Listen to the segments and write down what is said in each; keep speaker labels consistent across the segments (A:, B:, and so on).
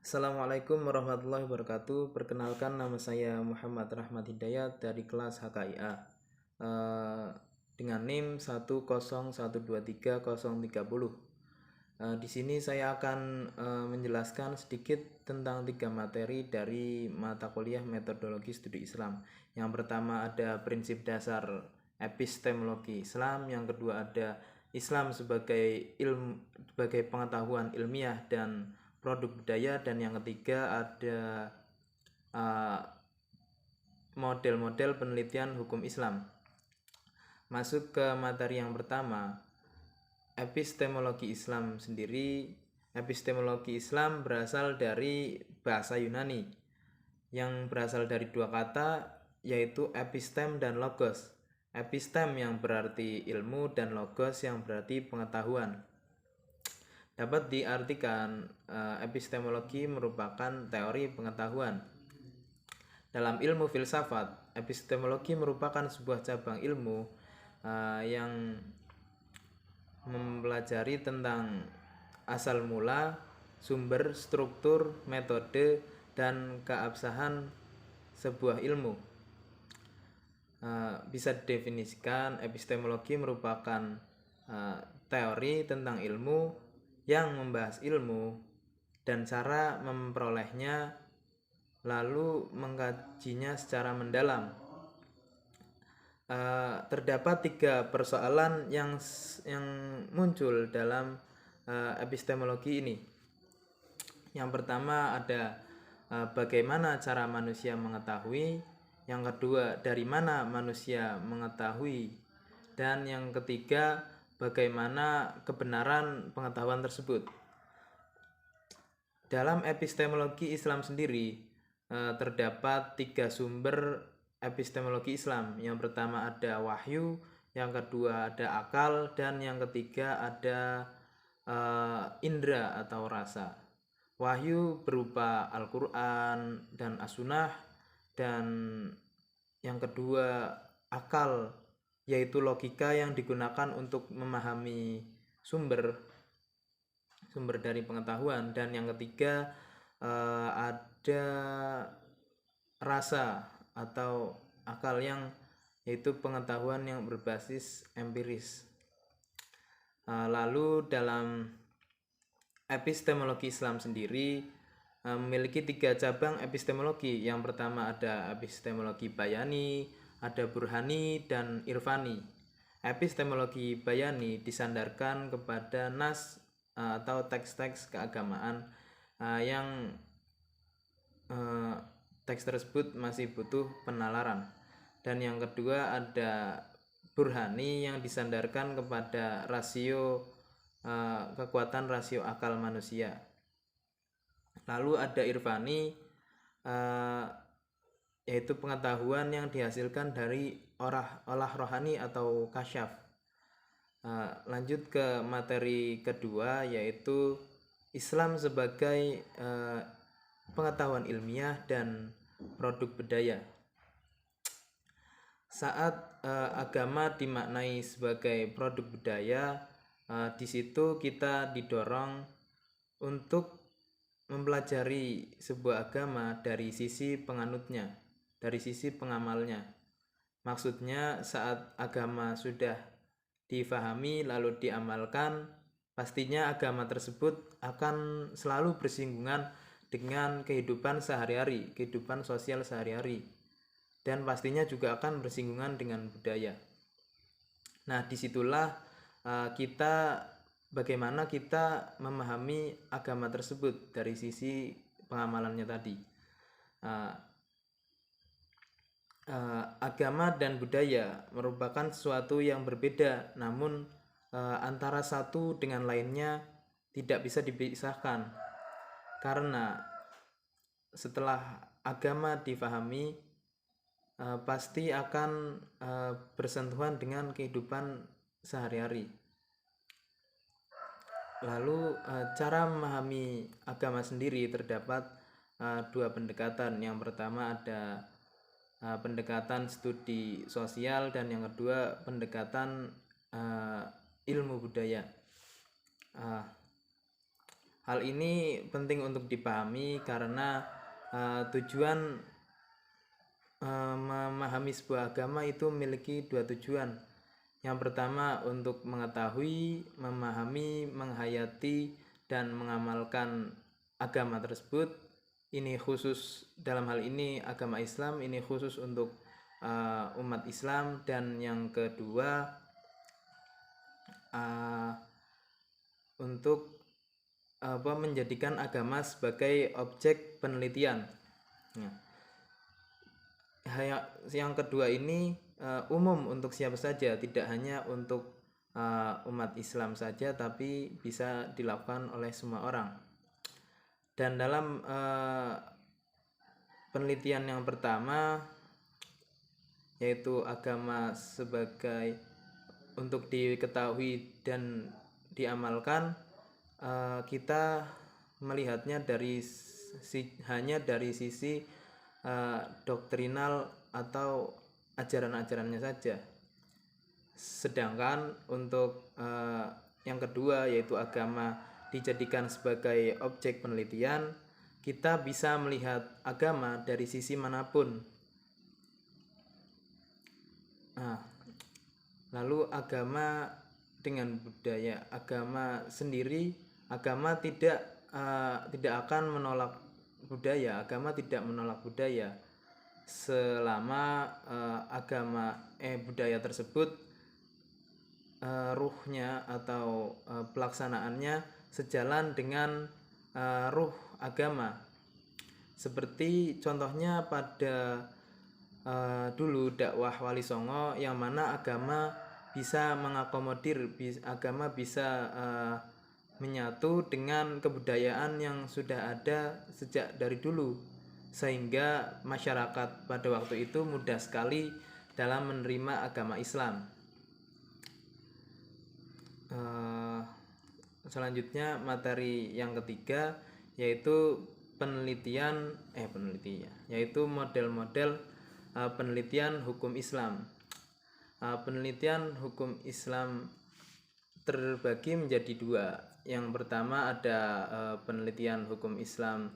A: Assalamualaikum warahmatullahi wabarakatuh. Perkenalkan, nama saya Muhammad Rahmat Hidayat dari kelas HKIA dengan NIM 101230030. Di sini saya akan menjelaskan sedikit tentang 3 materi dari mata kuliah metodologi studi Islam. Yang pertama ada prinsip dasar epistemologi Islam, yang kedua ada Islam sebagai pengetahuan ilmiah dan produk budaya, dan yang ketiga ada model-model penelitian hukum Islam. Masuk ke materi yang pertama, epistemologi Islam sendiri. Epistemologi Islam berasal dari bahasa Yunani yang berasal dari 2 kata, yaitu epistem dan logos. Epistem yang berarti ilmu dan logos yang berarti pengetahuan. Dapat diartikan epistemologi merupakan teori pengetahuan. Dalam ilmu filsafat, epistemologi merupakan sebuah cabang ilmu yang mempelajari tentang asal mula, sumber, struktur, metode, dan keabsahan sebuah ilmu. Bisa didefinisikan, epistemologi merupakan teori tentang ilmu yang membahas ilmu dan cara memperolehnya, lalu mengkajinya secara mendalam. Terdapat 3 persoalan yang muncul dalam epistemologi ini. Yang pertama ada bagaimana cara manusia mengetahui, yang kedua dari mana manusia mengetahui, dan yang ketiga bagaimana kebenaran pengetahuan tersebut. Dalam epistemologi Islam sendiri terdapat 3 sumber epistemologi Islam. Yang pertama ada wahyu, yang kedua ada akal, dan yang ketiga ada indera atau rasa. Wahyu berupa Al-Quran dan As-Sunnah, dan yang kedua akal, yaitu logika yang digunakan untuk memahami sumber dari pengetahuan, dan yang ketiga ada rasa atau akal, yang yaitu pengetahuan yang berbasis empiris. Lalu dalam epistemologi Islam sendiri memiliki 3 cabang epistemologi. Yang pertama ada epistemologi bayani, ada burhani, dan irfani. Epistemologi bayani disandarkan kepada nas atau teks-teks keagamaan yang teks tersebut masih butuh penalaran. Dan yang kedua ada burhani yang disandarkan kepada rasio kekuatan rasio akal manusia. Lalu ada irfani, yaitu pengetahuan yang dihasilkan dari olah rohani atau kasyaf. Lanjut ke materi kedua, yaitu Islam sebagai pengetahuan ilmiah dan produk budaya. Saat agama dimaknai sebagai produk budaya, di situ kita didorong untuk mempelajari sebuah agama dari sisi penganutnya, dari sisi pengamalnya. Maksudnya saat agama sudah difahami lalu diamalkan, pastinya agama tersebut akan selalu bersinggungan dengan kehidupan sehari-hari, kehidupan sosial sehari-hari, dan pastinya juga akan bersinggungan dengan budaya. Nah, disitulah bagaimana kita memahami agama tersebut dari sisi pengamalannya tadi. Agama dan budaya merupakan sesuatu yang berbeda, namun antara satu dengan lainnya tidak bisa dipisahkan, karena setelah agama difahami pasti akan bersentuhan dengan kehidupan sehari-hari. Lalu cara memahami agama sendiri terdapat 2 pendekatan. Yang pertama ada pendekatan studi sosial, dan yang kedua pendekatan ilmu budaya. Hal ini penting untuk dipahami karena tujuan memahami sebuah agama itu memiliki dua tujuan. Yang pertama untuk mengetahui, memahami, menghayati, dan mengamalkan agama tersebut. Ini khusus dalam hal ini agama Islam, ini khusus untuk umat Islam. Dan yang kedua untuk menjadikan agama sebagai objek penelitian. Nah, yang kedua ini umum untuk siapa saja, tidak hanya untuk umat Islam saja, tapi bisa dilakukan oleh semua orang. Dan dalam penelitian yang pertama, yaitu agama sebagai untuk diketahui dan diamalkan, kita melihatnya hanya dari sisi doktrinal atau ajaran-ajarannya saja. Sedangkan untuk yang kedua, yaitu agama dijadikan sebagai objek penelitian, kita bisa melihat agama dari sisi manapun. Lalu agama dengan budaya, agama sendiri, agama tidak akan menolak budaya, agama tidak menolak budaya selama budaya tersebut ruhnya atau pelaksanaannya sejalan dengan ruh agama. Seperti contohnya pada dulu dakwah Wali Songo, yang mana agama bisa mengakomodir, agama bisa menyatu dengan kebudayaan yang sudah ada sejak dari dulu, sehingga masyarakat pada waktu itu mudah sekali dalam menerima agama Islam. Selanjutnya materi yang ketiga, yaitu yaitu model-model penelitian hukum Islam. Penelitian hukum Islam terbagi menjadi dua. Yang pertama ada penelitian hukum Islam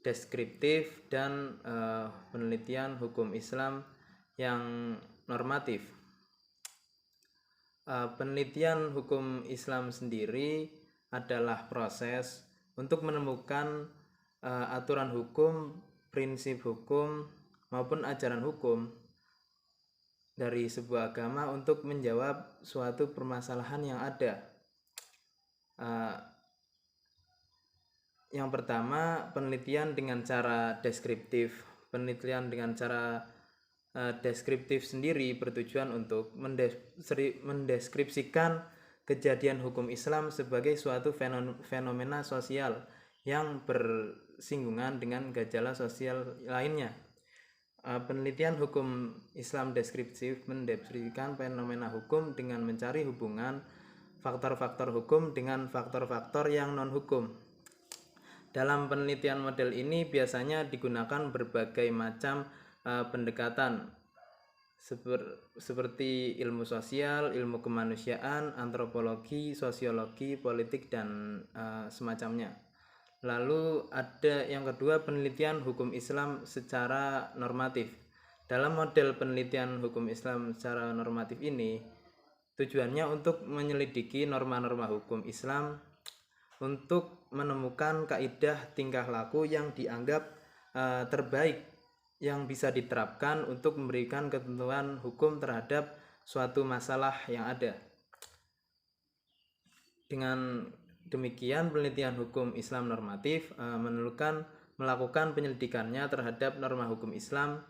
A: deskriptif dan penelitian hukum Islam yang normatif. Penelitian hukum Islam sendiri adalah proses untuk menemukan aturan hukum, prinsip hukum, maupun ajaran hukum dari sebuah agama untuk menjawab suatu permasalahan yang ada. Yang pertama, penelitian dengan cara deskriptif. Penelitian dengan cara deskriptif sendiri bertujuan untuk mendeskripsikan kejadian hukum Islam sebagai suatu fenomena sosial yang bersinggungan dengan gejala sosial lainnya. Penelitian hukum Islam deskriptif mendeskripsikan fenomena hukum dengan mencari hubungan faktor-faktor hukum dengan faktor-faktor yang non-hukum. Dalam penelitian model ini biasanya digunakan berbagai macam pendekatan seperti ilmu sosial, ilmu kemanusiaan, antropologi, sosiologi, politik, dan semacamnya. Lalu ada yang kedua, penelitian hukum Islam secara normatif. Dalam model penelitian hukum Islam secara normatif ini, tujuannya untuk menyelidiki norma-norma hukum Islam untuk menemukan kaidah tingkah laku yang dianggap terbaik yang bisa diterapkan untuk memberikan ketentuan hukum terhadap suatu masalah yang ada. Dengan demikian, penelitian hukum Islam normatif melakukan penyelidikannya terhadap norma hukum Islam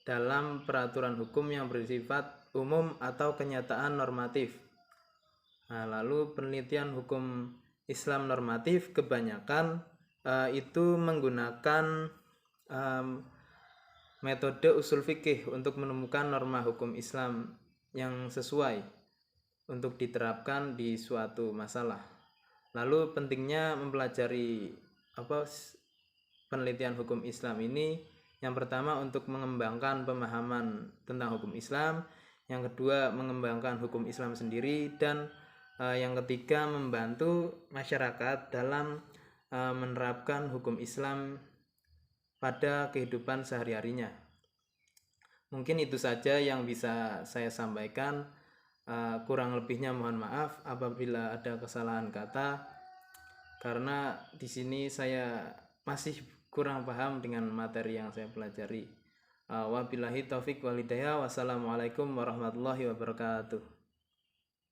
A: dalam peraturan hukum yang bersifat umum atau kenyataan normatif. Lalu penelitian hukum Islam normatif kebanyakan itu menggunakan metode usul fikih untuk menemukan norma hukum Islam yang sesuai untuk diterapkan di suatu masalah. Lalu pentingnya mempelajari penelitian hukum Islam ini, yang pertama untuk mengembangkan pemahaman tentang hukum Islam, yang kedua mengembangkan hukum Islam sendiri, dan yang ketiga membantu masyarakat dalam menerapkan hukum Islam pada kehidupan sehari-harinya. Mungkin itu saja yang bisa saya sampaikan. Kurang lebihnya mohon maaf apabila ada kesalahan kata, karena di sini saya masih kurang paham dengan materi yang saya pelajari. Wabillahi taufik walhidayah. Wassalamualaikum warahmatullahi wabarakatuh.